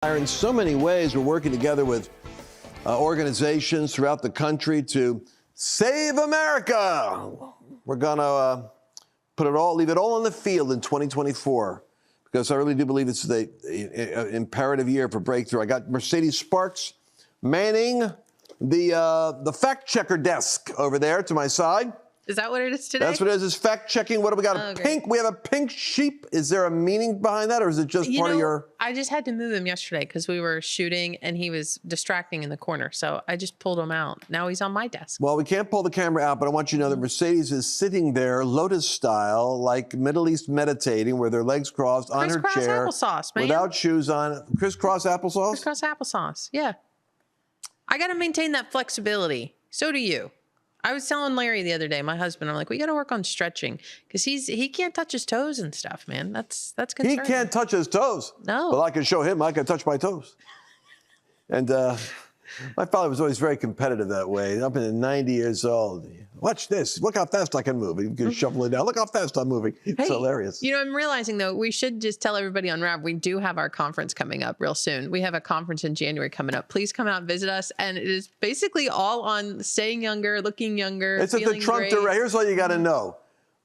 In so many ways, we're working together with organizations throughout the country to save America. We're going to leave it all on the field in 2024, because I really do believe it's the imperative year for breakthrough. I got Mercedes Sparks manning the fact checker desk over there to my side. Is that what it is today? That's what it is. It's fact checking. What do we got? Great. We have a pink sheep. Is there a meaning behind that, or is it just part of your? I just had to move him yesterday because we were shooting and he was distracting in the corner. So I just pulled him out. Now he's on my desk. Well, we can't pull the camera out, but I want you to know that Mercedes is sitting there, lotus style, like Middle East meditating, with her legs crossed on her chair, applesauce, man. without shoes on. Crisscross applesauce. Crisscross applesauce. Yeah. I got to maintain that flexibility. So do you. I was telling Larry the other day, my husband, I'm like, we got to work on stretching because he can't touch his toes and stuff, man. That's concerning. He can't touch his toes. No. Well, I can show him I can touch my toes. And my father was always very competitive that way. Up in 90 years old. Watch this. Look how fast I can move. You can shuffle it down. Look how fast I'm moving. It's hilarious. You know, I'm realizing, though, we should just tell everybody on Unravel, we do have our conference coming up real soon. We have a conference in January coming up. Please come out and visit us. And it is basically all on staying younger, looking younger, it's at the Trump Direct. Here's all you got to know.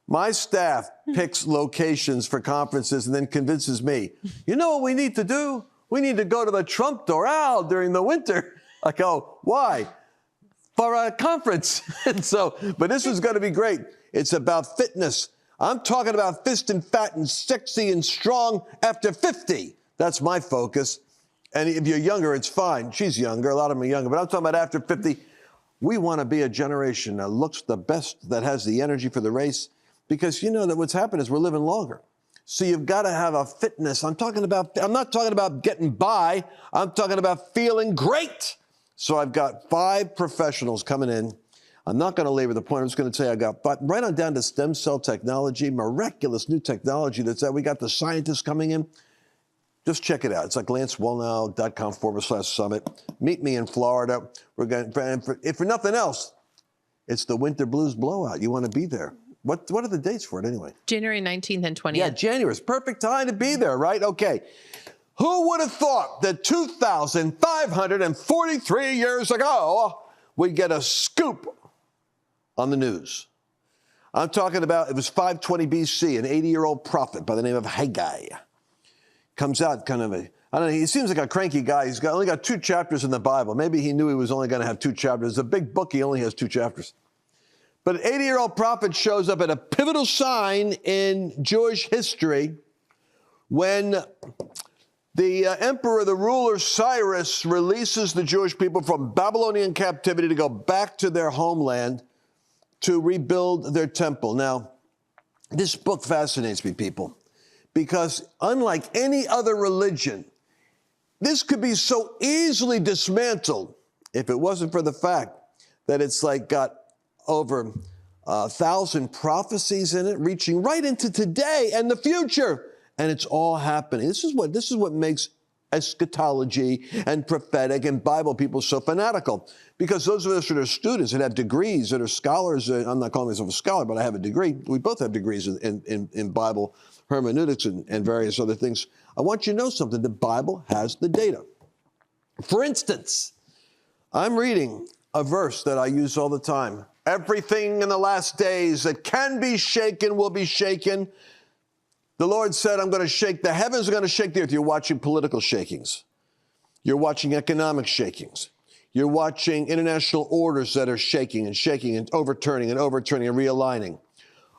My staff picks locations for conferences and then convinces me, you know what we need to do? We need to go to the Trump Doral during the winter. I go, why? For a conference. And so, but this is going to be great. It's about fitness. I'm talking about fit and fat and sexy and strong after 50. That's my focus. And if you're younger, it's fine. She's younger. A lot of them are younger. But I'm talking about after 50. We want to be a generation that looks the best, that has the energy for the race. Because you know that what's happened is we're living longer. So you've got to have a fitness. I'm not talking about getting by. I'm talking about feeling great. So I've got 5 professionals coming in. I'm not going to labor the point. I'm just going to tell you I got 5, right on down to stem cell technology, miraculous new technology that's that. We got the scientists coming in. Just check it out. It's like lancewallnau.com/summit. Meet me in Florida. We're going, if for nothing else, it's the Winter Blues Blowout. You want to be there. What are the dates for it anyway? January 19th and 20th. Yeah, January is perfect time to be there, right? Okay. Who would have thought that 2,543 years ago we'd get a scoop on the news? I'm talking about, it was 520 BC, an 80-year-old prophet by the name of Haggai. Comes out kind of I don't know, he seems like a cranky guy. He's only got 2 chapters in the Bible. Maybe he knew he was only going to have 2 chapters. It's a big book, he only has 2 chapters. But an 80-year-old prophet shows up at a pivotal sign in Jewish history when the emperor, the ruler Cyrus, releases the Jewish people from Babylonian captivity to go back to their homeland to rebuild their temple. Now, this book fascinates me, people, because unlike any other religion, this could be so easily dismantled if it wasn't for the fact that it's like got over 1,000 prophecies in it, reaching right into today and the future. And it's all happening. This is what makes eschatology and prophetic and Bible people so fanatical. Because those of us that are students and have degrees, that are scholars, I'm not calling myself a scholar, but I have a degree. We both have degrees in Bible hermeneutics and various other things. I want you to know something. The Bible has the data. For instance, I'm reading a verse that I use all the time. Everything in the last days that can be shaken will be shaken. The Lord said, I'm going to shake, the heavens are going to shake the earth. You're watching political shakings. You're watching economic shakings. You're watching international orders that are shaking and overturning and realigning.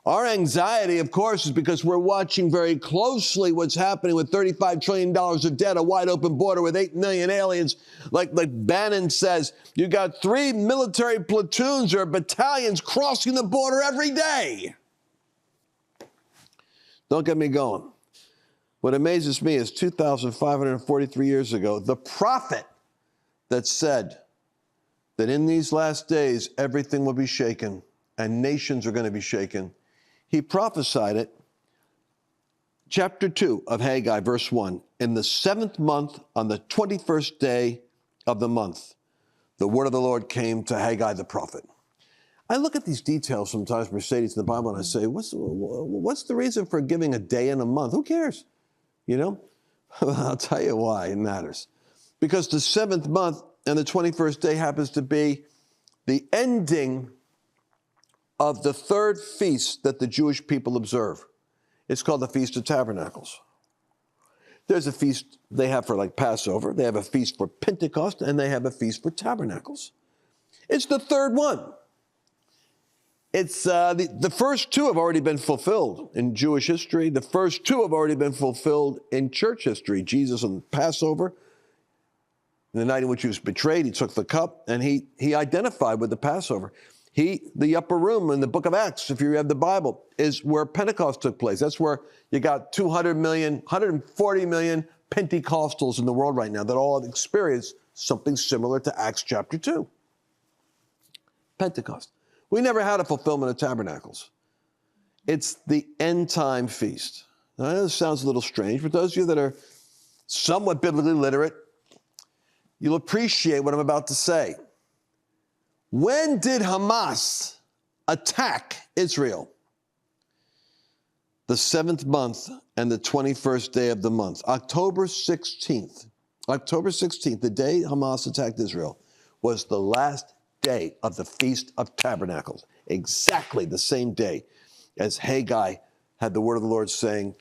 Our anxiety, of course, is because we're watching very closely what's happening with $35 trillion of debt, a wide open border with 8 million aliens. Like Bannon says, you got 3 military platoons or battalions crossing the border every day. Don't get me going. What amazes me is 2,543 years ago, the prophet that said that in these last days, everything will be shaken and nations are going to be shaken. He prophesied it. Chapter 2 of Haggai, verse 1. In the 7th month, on the 21st day of the month, the word of the Lord came to Haggai the prophet. I look at these details sometimes, Mercedes, in the Bible, and I say, what's the reason for giving a day and a month? Who cares? You know? I'll tell you why it matters. Because the 7th month and the 21st day happens to be the ending of the 3rd feast that the Jewish people observe. It's called the Feast of Tabernacles. There's a feast they have for like Passover. They have a feast for Pentecost, and they have a feast for Tabernacles. It's the 3rd one. It's the first 2 have already been fulfilled in Jewish history. The first 2 have already been fulfilled in church history. Jesus on Passover, the night in which he was betrayed, he took the cup, and he identified with the Passover. The upper room in the book of Acts, if you have the Bible, is where Pentecost took place. That's where you got 200 million, 140 million Pentecostals in the world right now that all have experienced something similar to Acts chapter 2. Pentecost. We never had a fulfillment of tabernacles. It's the end time feast. Now, I know this sounds a little strange, but those of you that are somewhat biblically literate, you'll appreciate what I'm about to say. When did Hamas attack Israel? The 7th month and the 21st day of the month, October 16th. October 16th, the day Hamas attacked Israel, was the last day of the Feast of Tabernacles, exactly the same day as Haggai had the word of the Lord saying,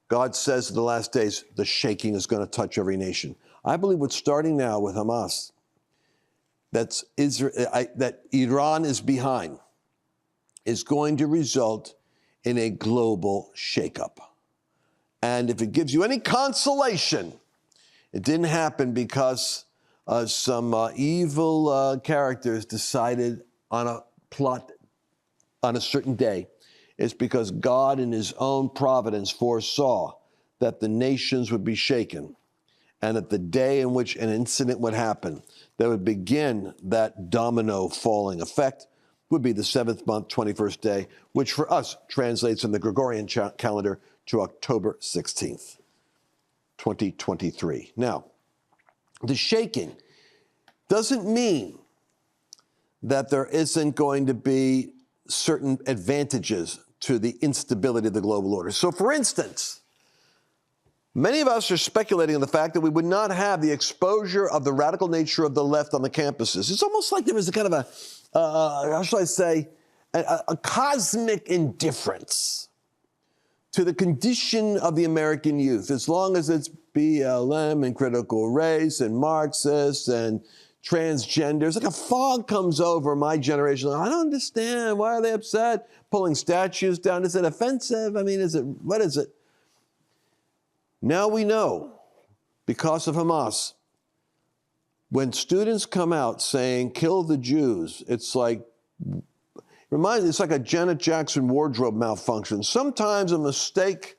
God says in the last days, the shaking is going to touch every nation. I believe what's starting now with Hamas, that Iran is behind, is going to result in a global shakeup. And if it gives you any consolation, it didn't happen because some evil characters decided on a plot on a certain day. It's because God in his own providence foresaw that the nations would be shaken, and at the day in which an incident would happen that would begin that domino falling effect would be the 7th month, 21st day, which for us translates in the Gregorian calendar to October 16th, 2023. Now, the shaking doesn't mean that there isn't going to be certain advantages to the instability of the global order. So, for instance, many of us are speculating on the fact that we would not have the exposure of the radical nature of the left on the campuses. It's almost like there was a kind of how shall I say, a cosmic indifference to the condition of the American youth, as long as it's BLM and critical race and Marxists and transgenders. Like a fog comes over my generation. I don't understand. Why are they upset? Pulling statues down. Is it offensive? I mean, what is it? Now we know, because of Hamas, when students come out saying, kill the Jews, it's like a Janet Jackson wardrobe malfunction. Sometimes a mistake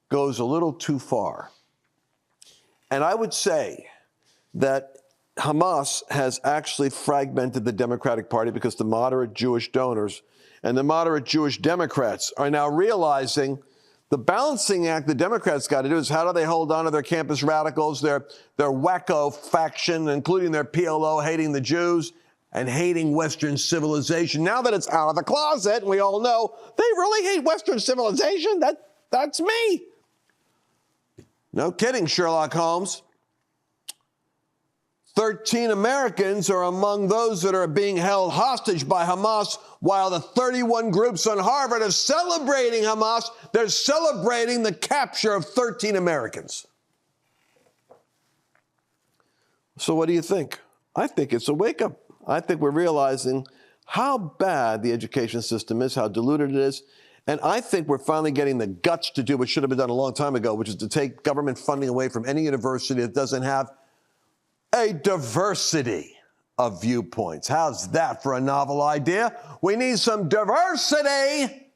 goes a little too far. And I would say that Hamas has actually fragmented the Democratic Party because the moderate Jewish donors and the moderate Jewish Democrats are now realizing the balancing act the Democrats got to do is how do they hold on to their campus radicals, their wacko faction, including their PLO hating the Jews and hating Western civilization. Now that it's out of the closet, and we all know they really hate Western civilization, that's me. No kidding, Sherlock Holmes. 13 Americans are among those that are being held hostage by Hamas, while the 31 groups on Harvard are celebrating Hamas. They're celebrating the capture of 13 Americans. So what do you think? I think it's a wake-up. I think we're realizing how bad the education system is, how diluted it is, and I think we're finally getting the guts to do what should have been done a long time ago, which is to take government funding away from any university that doesn't have a diversity of viewpoints. How's that for a novel idea? We need some diversity.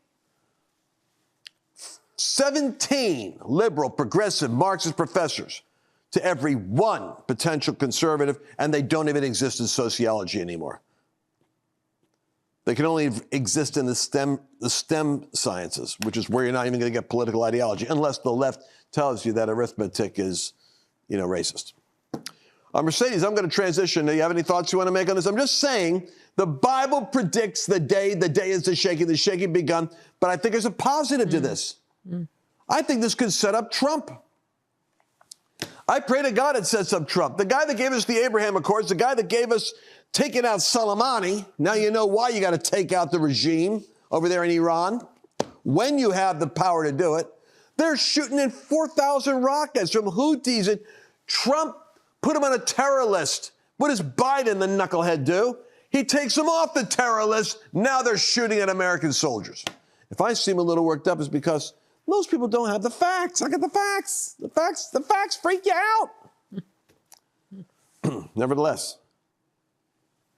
17 liberal, progressive, Marxist professors to every one potential conservative, and they don't even exist in sociology anymore. They can only exist in the STEM sciences, which is where you're not even going to get political ideology, unless the left tells you that arithmetic is, racist. Mercedes, I'm going to transition. Do you have any thoughts you want to make on this? I'm just saying the Bible predicts the day is the shaking begun, but I think there's a positive to this. I think this could set up Trump. I pray to God it sets up Trump. The guy that gave us the Abraham Accords, the guy that gave us taking out Soleimani. Now you know why you got to take out the regime over there in Iran. When you have the power to do it, they're shooting in 4,000 rockets from Houthis. And Trump put him on a terror list. What does Biden, the knucklehead, do? He takes them off the terror list. Now they're shooting at American soldiers. If I seem a little worked up, it's because most people don't have the facts. I got the facts. The facts freak you out. Nevertheless,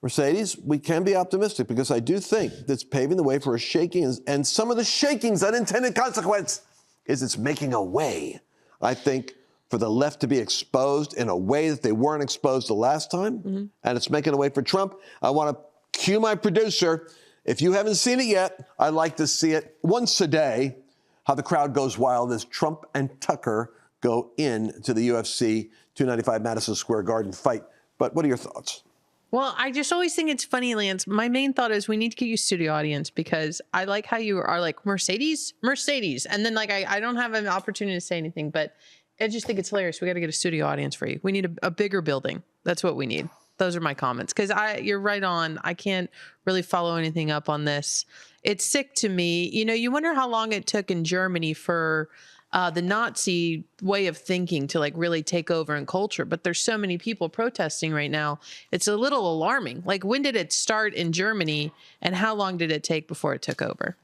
Mercedes, we can be optimistic because I do think that's paving the way for a shaking, and some of the shaking's unintended consequence is it's making a way, I think, for the left to be exposed in a way that they weren't exposed the last time, and it's making a way for Trump. I want to cue my producer. If you haven't seen it yet, I'd like to see it once a day, how the crowd goes wild as Trump and Tucker go into the UFC 295 Madison Square Garden fight. But what are your thoughts? Well, I just always think it's funny, Lance. My main thought is we need to get you studio audience because I like how you are like, Mercedes. And then like, I don't have an opportunity to say anything, but I just think it's hilarious. We got to get a studio audience for you. We need a bigger building. That's what we need. Those are my comments. Because you're right on. I can't really follow anything up on this. It's sick to me. You know, you wonder how long it took in Germany for the Nazi way of thinking to like really take over in culture. But there's so many people protesting right now. It's a little alarming. Like, when did it start in Germany and how long did it take before it took over?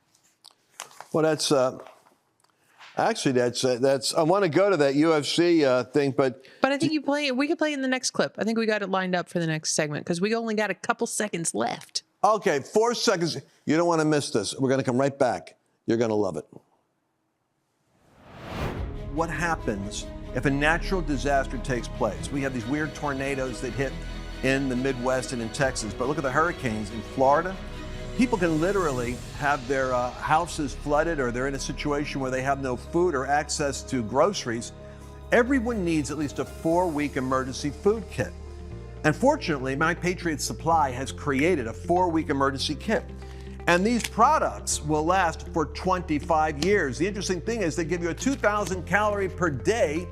Well, that's actually, that's I want to go to that UFC thing, but I think we could play it in the next clip. I think we got it lined up for the next segment because we only got a couple seconds left. Okay, 4 seconds. You don't want to miss this. We're going to come right back. You're going to love it. What happens if a natural disaster takes place? We have these weird tornadoes that hit in the Midwest and in Texas, but look at the hurricanes in Florida. People can literally have their houses flooded, or they're in a situation where they have no food or access to groceries. Everyone needs at least a 4-week emergency food kit. And fortunately, My Patriot Supply has created a 4-week emergency kit. And these products will last for 25 years. The interesting thing is they give you a 2,000 calorie per day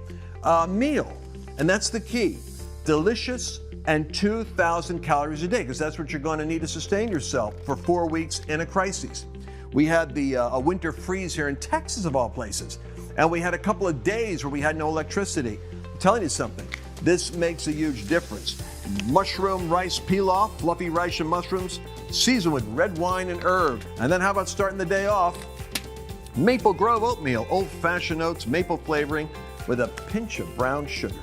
meal. And that's the key. Delicious and 2,000 calories a day, because that's what you're going to need to sustain yourself for 4 weeks in a crisis. We had a winter freeze here in Texas, of all places. And we had a couple of days where we had no electricity. I'm telling you something, this makes a huge difference. Mushroom rice pilaf, fluffy rice and mushrooms, seasoned with red wine and herb. And then how about starting the day off? Maple Grove oatmeal, old-fashioned oats, maple flavoring with a pinch of brown sugar.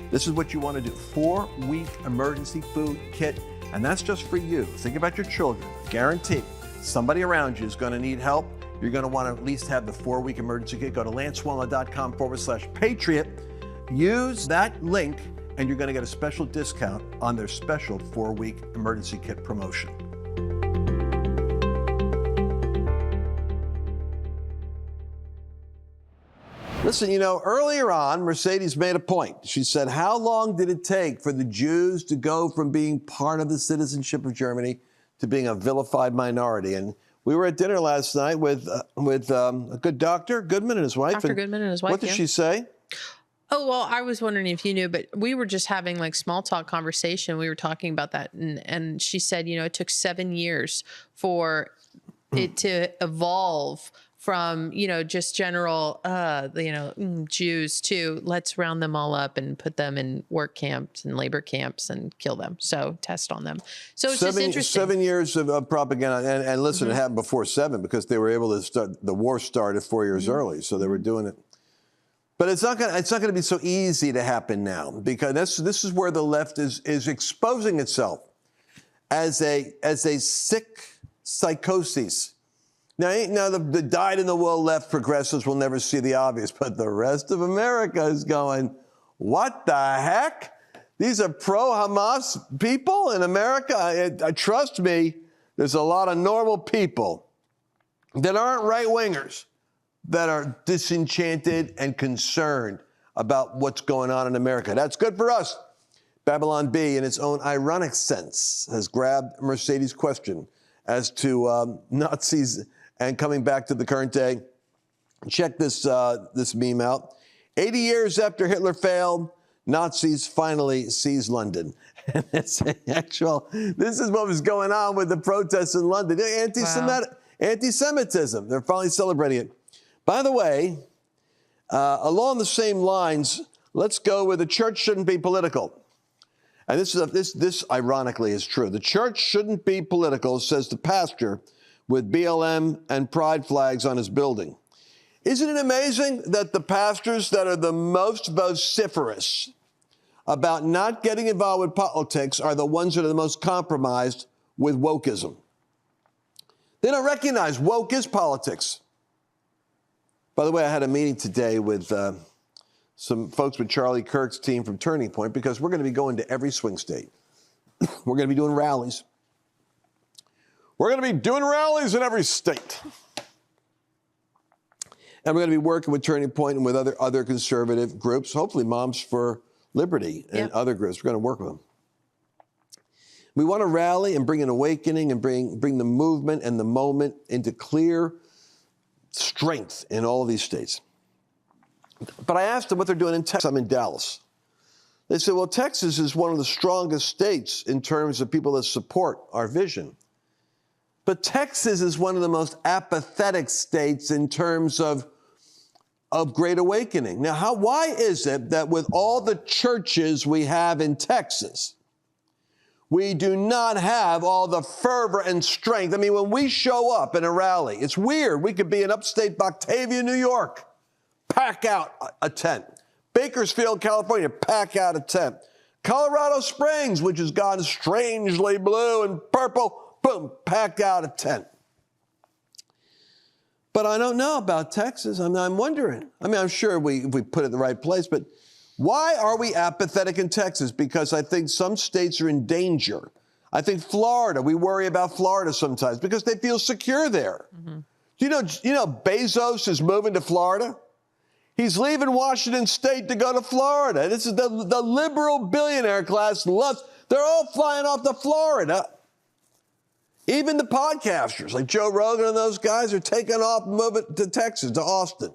This is what you want to do. 4-week emergency food kit, and that's just for you. Think about your children. Guaranteed, somebody around you is going to need help. You're going to want to at least have the 4-week emergency kit. Go to lancewallnau.com/Patriot. Use that link, and you're going to get a special discount on their special 4-week emergency kit promotion. Listen, you know, earlier on, Mercedes made a point. She said, how long did it take for the Jews to go from being part of the citizenship of Germany to being a vilified minority? And we were at dinner last night with a good Dr. Goodman and his wife. Dr. Goodman and his wife, What did she say? Oh, well, I was wondering if you knew, but we were just having like small talk conversation. We were talking about that. And she said, you know, it took 7 years for it to evolve from, you know, just general, Jews to let's round them all up and put them in work camps and labor camps and kill them. So test on them. So it's just interesting. 7 years of propaganda. And listen, it happened before 7 because they were able to start, the war started 4 years early. So they were doing it. But it's not going to be so easy to happen now, because this is where the left is exposing itself as a sick psychosis. Now the dyed-in-the-wool left progressives will never see the obvious, but the rest of America is going, what the heck? These are pro-Hamas people in America? Trust me, there's a lot of normal people that aren't right-wingers that are disenchanted and concerned about what's going on in America. That's good for us. Babylon Bee, in its own ironic sense, has grabbed Mercedes' question as to Nazis and coming back to the current day. Check this meme out. 80 years after Hitler failed, Nazis finally seize London. And it's actual, this is what was going on with the protests in London. Anti-Semitism. They're finally celebrating it. By the way, along the same lines, let's go where the church shouldn't be political. And this ironically is true. The church shouldn't be political, says the pastor with BLM and pride flags on his building. Isn't it amazing that the pastors that are the most vociferous about not getting involved with politics are the ones that are the most compromised with wokeism? They don't recognize woke is politics. By the way, I had a meeting today with some folks with Charlie Kirk's team from Turning Point, because we're going to be going to every swing state. We're going to be doing rallies. We're going to be doing rallies in every state. And we're going to be working with Turning Point and with other conservative groups, hopefully Moms for Liberty and other groups. We're going to work with them. We want to rally and bring an awakening and bring the movement and the moment into clear strength in all of these states. But I asked them what they're doing in Texas. I'm in Dallas. They said, well, Texas is one of the strongest states in terms of people that support our vision. But Texas is one of the most apathetic states in terms of Great Awakening. Now, why is it that with all the churches we have in Texas, we do not have all the fervor and strength? I mean, when we show up in a rally, it's weird. We could be in upstate Batavia, New York, pack out a tent. Bakersfield, California, pack out a tent. Colorado Springs, which has gone strangely blue and purple, boom, pack out a tent. But I don't know about Texas. I'm wondering. I mean, I'm sure if we put it in the right place, but why are we apathetic in Texas? Because I think some states are in danger. I think Florida, we worry about Florida sometimes because they feel secure there. Mm-hmm. You know, Bezos is moving to Florida. He's leaving Washington State to go to Florida. This is the liberal billionaire class loves. They're all flying off to Florida. Even the podcasters like Joe Rogan and those guys are taking off, moving to Texas, to Austin.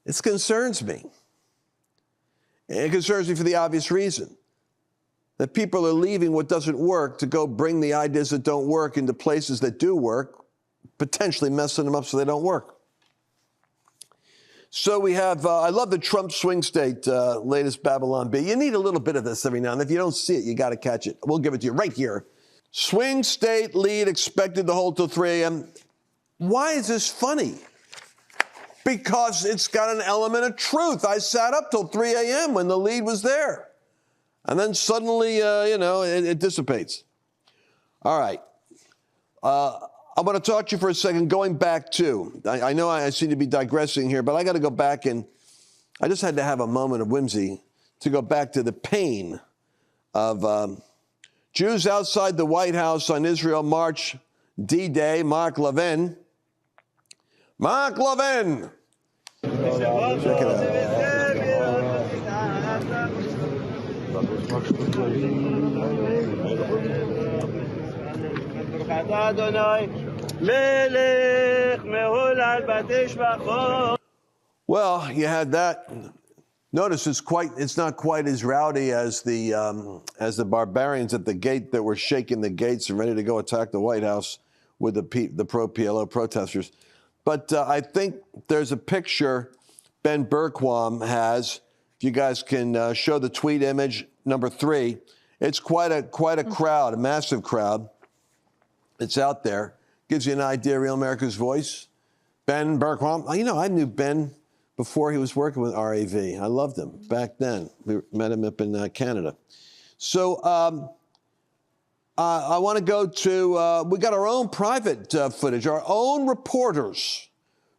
It concerns me. And it concerns me for the obvious reason that people are leaving what doesn't work to go bring the ideas that don't work into places that do work, potentially messing them up so they don't work. So we have, I love the Trump swing state, latest Babylon Bee. You need a little bit of this every now and then. If you don't see it, you got to catch it. We'll give it to you right here. Swing state lead expected to hold till 3 a.m. Why is this funny? Because it's got an element of truth. I sat up till 3 a.m. when the lead was there. And then suddenly, it dissipates. All right. I want to talk to you for a second, going back to, I know I seem to be digressing here, but I got to go back, and I just had to have a moment of whimsy to go back to the pain of Jews outside the White House on Israel March D-Day. Mark Levin. Mark Levin. Check it out. Well, you had that. Notice it's not quite as rowdy as the barbarians at the gate that were shaking the gates and ready to go attack the White House with the pro-PLO protesters. But I think there's a picture Ben Bergquam has. If you guys can show the tweet image number 3, it's quite a crowd, a massive crowd. It's out there. Gives you an idea of Real America's Voice. Ben Bergquam. I knew Ben before he was working with RAV. I loved him back then. We met him up in Canada. So I want to go to, we got our own private footage, our own reporters.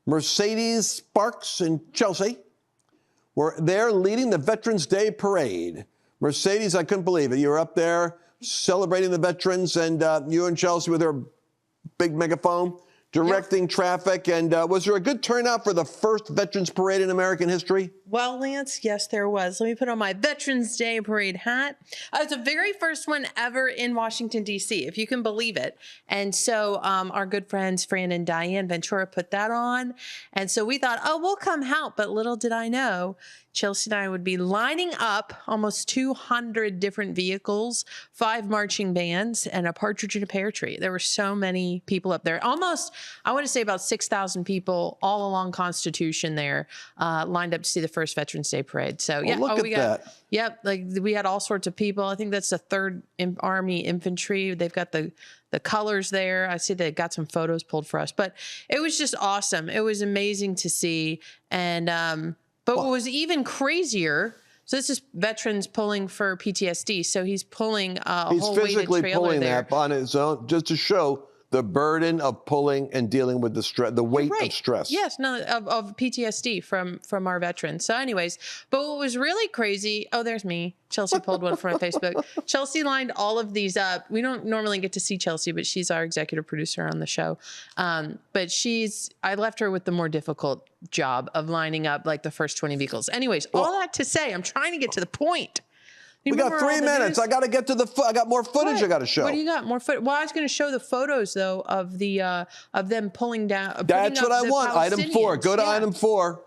Mercedes Sparks in Chelsea were there leading the Veterans Day Parade. Mercedes, I couldn't believe it. You were up there celebrating the veterans, and you and Chelsea with her big megaphone, directing traffic. And was there a good turnout for the first Veterans Parade in American history? Well, Lance, yes, there was. Let me put on my Veterans Day Parade hat. It was the very first one ever in Washington, D.C., if you can believe it. And so our good friends, Fran and Diane Ventura, put that on. And so we thought, we'll come help. But little did I know, Chelsea and I would be lining up almost 200 different vehicles, 5 marching bands, and a partridge in a pear tree. There were so many people up there. Almost, I want to say about 6,000 people all along Constitution there, lined up to see the first Veterans Day parade. So, yeah. Look at that. Yep. Like we had all sorts of people. I think that's the 3rd Army Infantry. They've got the colors there. I see they got some photos pulled for us, but it was just awesome. It was amazing to see. And, but what was even crazier, so this is veterans pulling for PTSD. So he's pulling a whole weighted trailer there. He's physically pulling that on his own just to show the burden of pulling and dealing with the stress, the weight of stress. Yes, no, of PTSD from our veterans. So anyways, but what was really crazy, there's me. Chelsea pulled one from my Facebook. Chelsea lined all of these up. We don't normally get to see Chelsea, but she's our executive producer on the show. But I left her with the more difficult job of lining up like the first 20 vehicles. Anyways, all that to say, I'm trying to get to the point. We got 3 minutes. I got to get to I got more footage I got to show. What do you got? More footage? Well, I was going to show the photos though of the of them pulling down. That's what I want. Item 4. Go to item 4.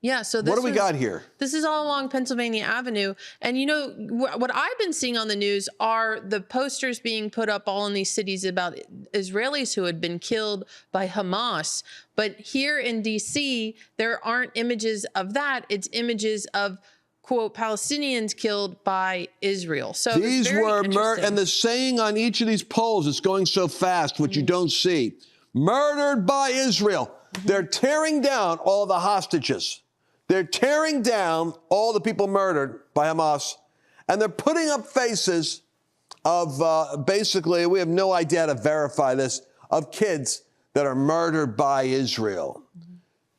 Yeah. So what do we got here? This is all along Pennsylvania Avenue, and you know what I've been seeing on the news are the posters being put up all in these cities about Israelis who had been killed by Hamas. But here in D.C., there aren't images of that. It's images of, quote, Palestinians killed by Israel. So these were murdered, and the saying on each of these polls is going so fast, what you don't see. Murdered by Israel. They're tearing down all the hostages. They're tearing down all the people murdered by Hamas, and they're putting up faces of basically, we have no idea how to verify this, of kids that are murdered by Israel.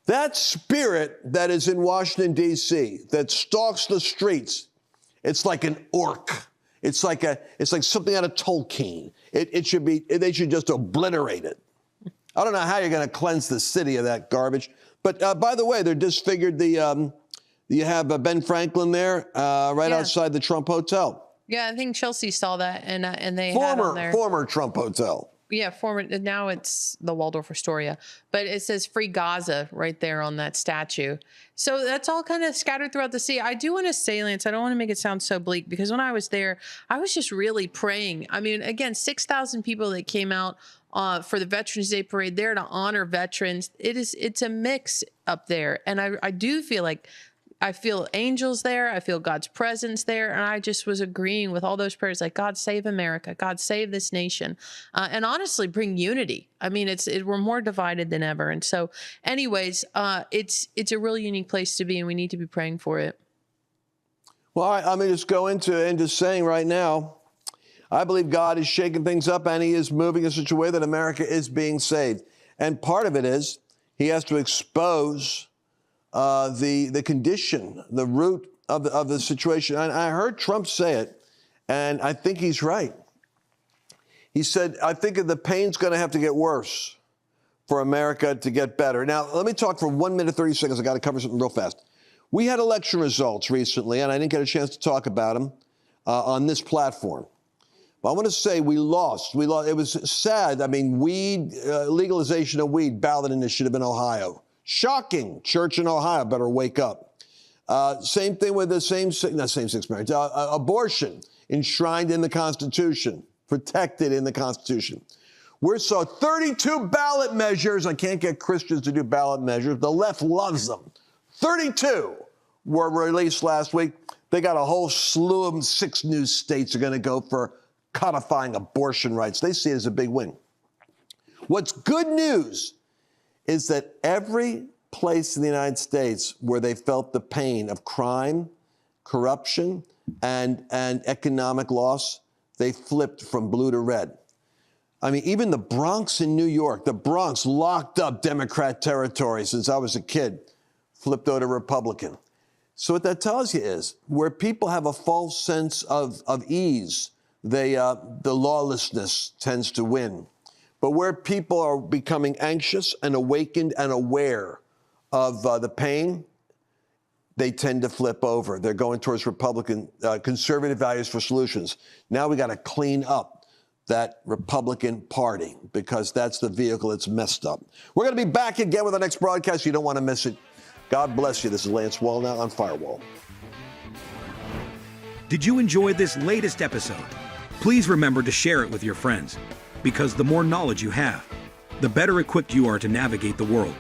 That spirit that is in Washington, D.C., that stalks the streets, it's like an orc. It's like something out of Tolkien. They should just obliterate it. I don't know how you're going to cleanse the city of that garbage. But by the way, they're disfigured you have Ben Franklin there outside the Trump Hotel. Yeah, I think Chelsea saw that, and they had on there. Former Trump Hotel. Yeah, now it's the Waldorf Astoria, but it says Free Gaza right there on that statue. So that's all kind of scattered throughout the city. I do want to say, Lance, I don't want to make it sound so bleak, because when I was there, I was just really praying. I mean, again, 6,000 people that came out for the Veterans Day Parade there to honor veterans. It's a mix up there. And I do feel like I feel angels there. I feel God's presence there. And I just was agreeing with all those prayers, like, God save America, God save this nation. And honestly, bring unity. I mean, we're more divided than ever. And so anyways, it's a really unique place to be, and we need to be praying for it. Well, I mean, just go into saying right now, I believe God is shaking things up, and he is moving in such a way that America is being saved. And part of it is he has to expose the condition, the root of the situation. And I heard Trump say it, and I think he's right. He said, I think the pain's going to have to get worse for America to get better. Now, let me talk for 1 minute, 30 seconds. I got to cover something real fast. We had election results recently, and I didn't get a chance to talk about them on this platform. But I want to say we lost. It was sad. I mean, legalization of weed, ballot initiative in Ohio. Shocking. Church in Ohio better wake up. Same thing with the same-sex marriage. Abortion enshrined in the Constitution, protected in the Constitution. We saw 32 ballot measures. I can't get Christians to do ballot measures. The left loves them. 32 were released last week. They got a whole slew of them. 6 new states are going to go for codifying abortion rights. They see it as a big win. What's good news is that every place in the United States where they felt the pain of crime, corruption, and economic loss, they flipped from blue to red. I mean, even the Bronx in New York, the Bronx, locked up Democrat territory since I was a kid, flipped over to Republican. So what that tells you is where people have a false sense of ease, the lawlessness tends to win. But where people are becoming anxious and awakened and aware of the pain, they tend to flip over. They're going towards Republican, conservative values for solutions. Now we got to clean up that Republican Party because that's the vehicle that's messed up. We're going to be back again with our next broadcast. You don't want to miss it. God bless you. This is Lance Wallnau on Firewall. Did you enjoy this latest episode? Please remember to share it with your friends, because the more knowledge you have, the better equipped you are to navigate the world.